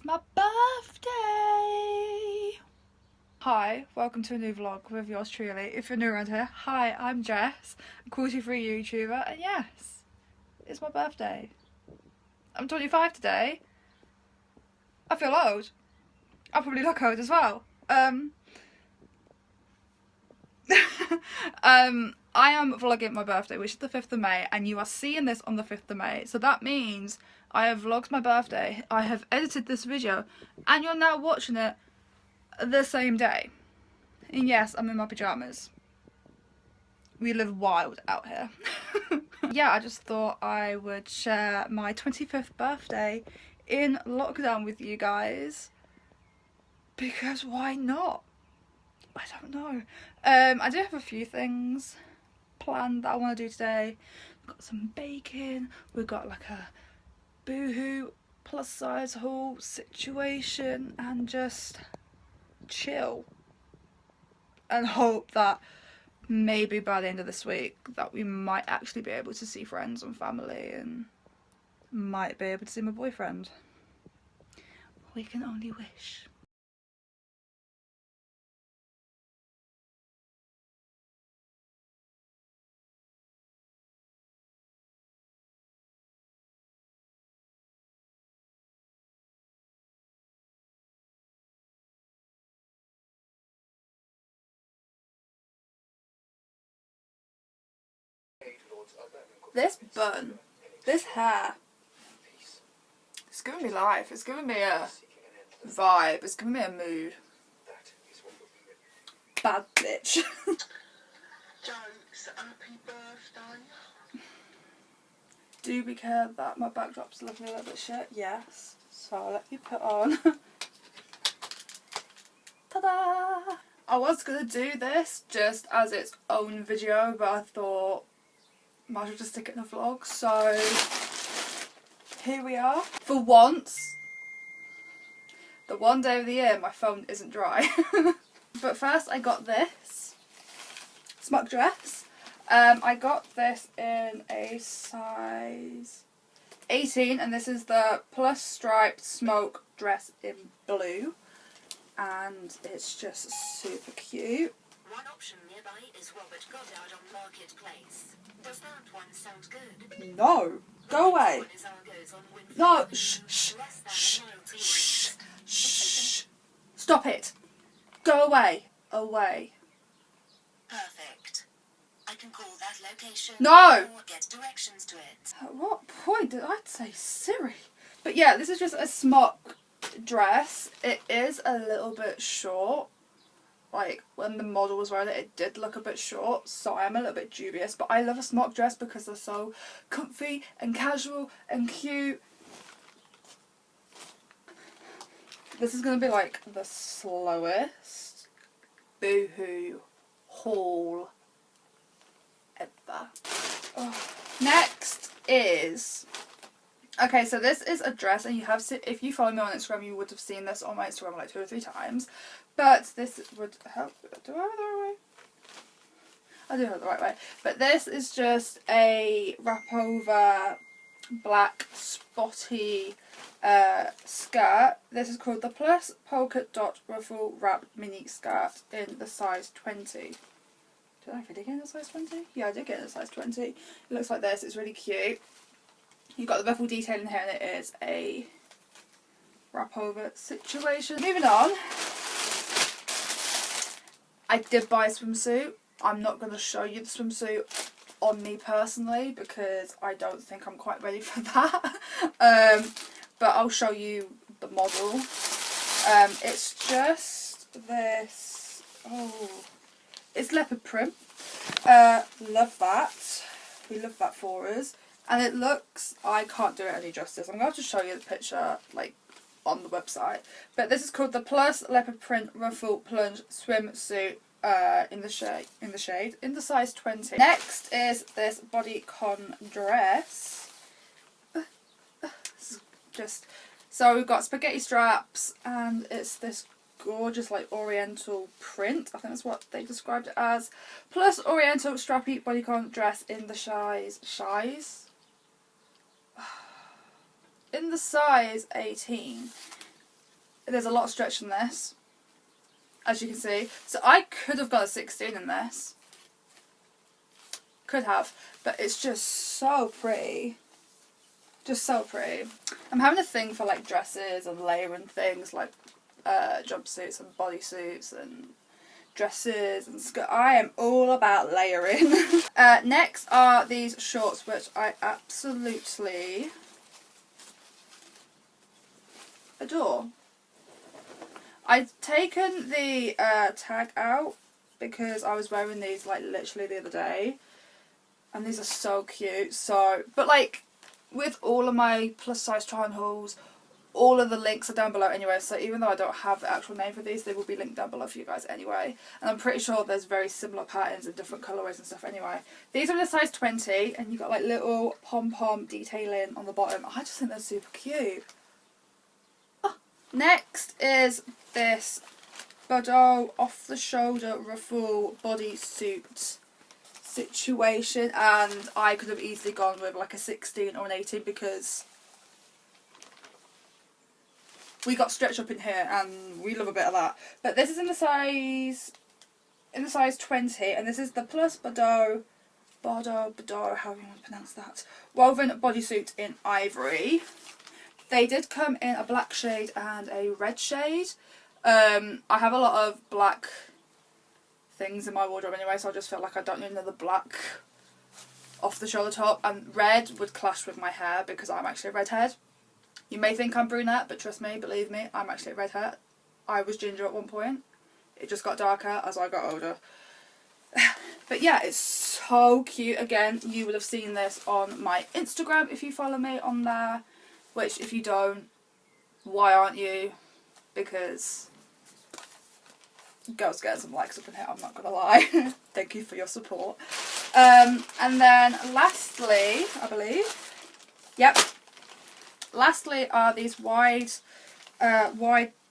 It's my birthday! Hi, welcome to a new vlog with yours truly. If you're new around here, hi, I'm Jess, a cruelty-free YouTuber, and yes, it's my birthday. I'm 25 today. I feel old. I probably look old as well. I am vlogging my birthday, which is the 5th of May, and you are seeing this on the 5th of May. So that means I have vlogged my birthday, I have edited this video, and you're now watching it the same day. And yes, I'm in my pyjamas. We live wild out here. Yeah, I just thought I would share my 25th birthday in lockdown with you guys. Because why not? I don't know. I do have a few things planned that I want to do today. We've got some baking. We've got like a boohoo plus size haul situation and just chill. And hope that maybe by the end of this week that we might actually be able to see friends and family and might be able to see my boyfriend. We can only wish. This bun, this hair, it's giving me life, it's giving me a vibe, it's giving me a mood. Bad bitch. Jokes, happy birthday. Do we care that my backdrop's looking a little bit shit? Yes. So I'll let you put on. Ta-da! I was going to do this just as its own video, but I thought might as well just stick it in a vlog. So here we are. For once, the one day of the year my phone isn't dry. But first I got this smock dress. I got this in a size 18 and this is the plus striped smoke dress in blue. And it's just super cute. One option nearby is Robert Goddard on Marketplace. Does that one sound good? No, go away. No, shh, shh, shh, shh, shh. Stop it. Go away. Away. Perfect. I can call that location. No. Or get directions to it. At what point did I say Siri? But yeah, this is just a smock dress. It is a little bit short. Like when the model was wearing it, it did look a bit short, so I'm a little bit dubious. But I love a smock dress because they're so comfy and casual and cute. This is going to be like the slowest boohoo haul ever. Oh. Next is... Okay, so this is a dress, and you have seen, if you follow me on Instagram, you would have seen this on my Instagram like 2 or 3 times. But this would help. Do I have it the right way? I do have it the right way. But this is just a wrap over black spotty skirt. This is called the Plus Polka Dot Ruffle Wrap Mini Skirt in the size 20. Did I really get in the size 20? Yeah, I did get in the size 20. It looks like this. It's really cute. You've got the ruffle detail in here, and it is a wrap over situation. Moving on. I did buy a swimsuit. I'm not going to show you the swimsuit on me personally because I don't think I'm quite ready for that. But I'll show you the model. It's just this. Oh, it's leopard print. Love that. We love that for us. And it looks, I can't do it any justice. I'm going to show you the picture like on the website. But this is called the Plus Leopard Print Ruffle Plunge Swimsuit in the size 20. Next is this Bodycon Dress. Just so we've got spaghetti straps and it's this gorgeous like oriental print. I think that's what they described it as. Plus oriental strappy bodycon dress in the size in the size 18. There's a lot of stretch in this, as you can see. So I could have got a 16 in this. Could have, but it's just so pretty. Just so pretty. I'm having a thing for like dresses and layering things like jumpsuits and bodysuits and dresses and I am all about layering. Next are these shorts, which I absolutely adore. I've taken the tag out because I was wearing these like literally the other day, and these are so cute. So, but like with all of my plus size try on hauls, all of the links are down below anyway, so even though I don't have the actual name for these, they will be linked down below for you guys anyway. And I'm pretty sure there's very similar patterns and different colourways and stuff anyway. These are in a size 20, and you've got like little pom-pom detailing on the bottom. I just think they're super cute. Oh. Next is this Bodo off-the-shoulder ruffle bodysuit situation, and I could have easily gone with like a 16 or an 18 because we got stretch up in here and we love a bit of that. But this is in the size 20, and this is the plus Bodo, however you want to pronounce that, woven bodysuit in ivory. They did come in a black shade and a red shade. I have a lot of black things in my wardrobe anyway, so I just feel like I don't need another black off the shoulder top, and red would clash with my hair because I'm actually a redhead. You may think I'm brunette, but trust me, believe me, I'm actually a redhead. I was ginger at one point. It just got darker as I got older. But yeah, it's so cute. Again, you would have seen this on my Instagram if you follow me on there, which if you don't, why aren't you? Because girls get some likes up in here, I'm not gonna lie. Thank you for your support. And then lastly, I believe, yep, lastly are these wide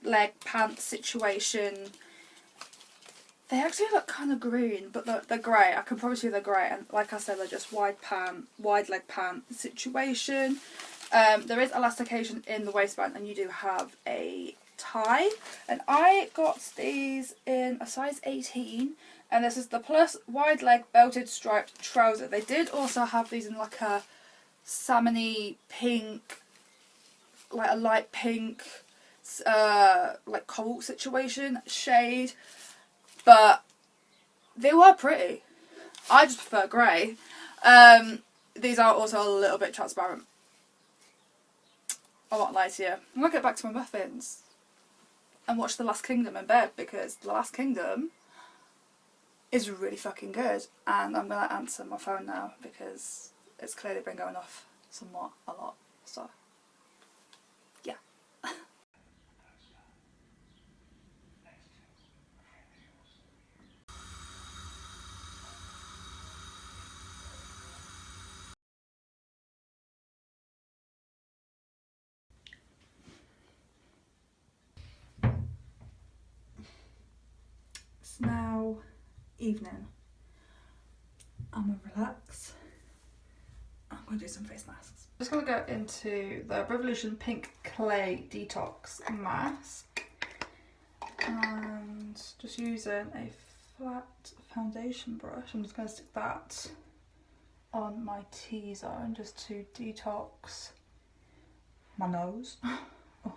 leg pants situation. They actually look kind of green, but they're grey. I can promise you they're grey, and like I said, they're just wide leg pant situation. There is elastication in the waistband, and you do have a tie, and I got these in a size 18, and this is the plus wide leg belted striped trouser. They did also have these in like a salmony pink, like a light pink, like cobalt situation shade, but they were pretty. I just prefer grey. These are also a little bit transparent. I won't lie to you. I'm gonna get back to my muffins and watch The Last Kingdom in bed, because The Last Kingdom is really fucking good, and I'm gonna answer my phone now because it's clearly been going off somewhat a lot, so yeah. It's now evening. I'm gonna relax. I'm gonna do some face masks. I'm just gonna go into the Revolution Pink Clay Detox mask, and just using a flat foundation brush, I'm just gonna stick that on my T-zone just to detox my nose. Oh,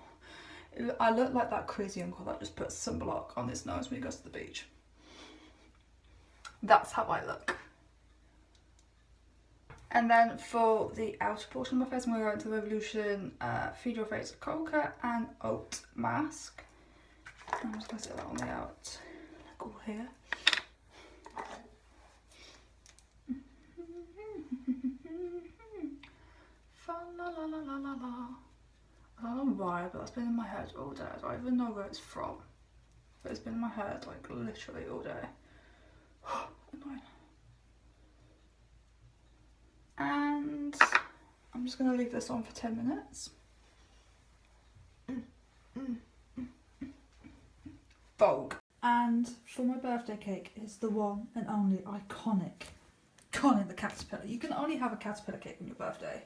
I look like that crazy uncle that just puts sunblock on his nose when he goes to the beach. That's how I look. And then for the outer portion of my face, I'm going to go into the Revolution Feed Your Face Coca and Oat Mask. I'm just going to set that on the out, like all here. Fa la la la la la la. I don't know why, but that's been in my head all day. I don't even know where it's from, but it's been in my head like literally all day. Annoying. And I'm just going to leave this on for 10 minutes. Vogue. And for my birthday cake is the one and only iconic Connie the Caterpillar. You can only have a caterpillar cake on your birthday.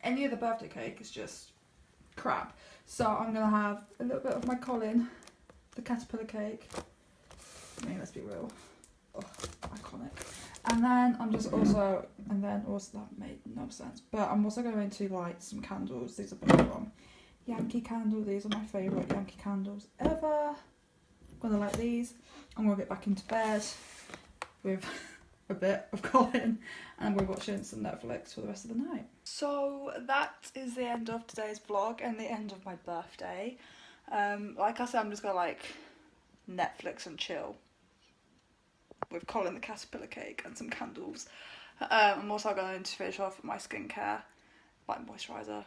Any other birthday cake is just crap. So I'm gonna have a little bit of my Colin, the caterpillar cake. I mean, let's be real. Oh, iconic. And then I'm just also, that made no sense, but I'm also going to light some candles. These are both from Yankee Candle. These are my favourite Yankee candles ever. I'm gonna light these. I'm gonna get back into bed with a bit of Colin, and we're watching some Netflix for the rest of the night. So that is the end of today's vlog and the end of my birthday. Like I said, I'm just gonna like Netflix and chill with Colin the caterpillar cake and some candles. I'm also going to finish off my skincare, like moisturiser,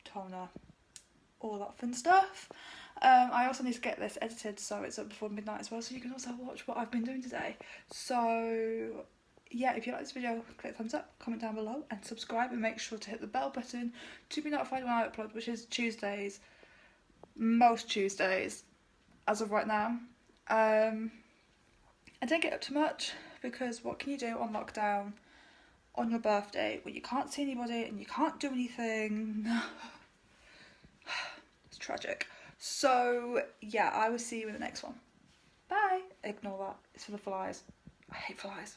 toner, all that fun stuff. I also need to get this edited so it's up before midnight as well, so you can also watch what I've been doing today. So yeah, if you like this video, click thumbs up, comment down below and subscribe, and make sure to hit the bell button to be notified when I upload, which is Tuesdays, most Tuesdays as of right now. I don't get up too much because what can you do on lockdown on your birthday when you can't see anybody and you can't do anything? It's tragic. So yeah, I will see you in the next one. Bye. Ignore that. It's for the flies. I hate flies.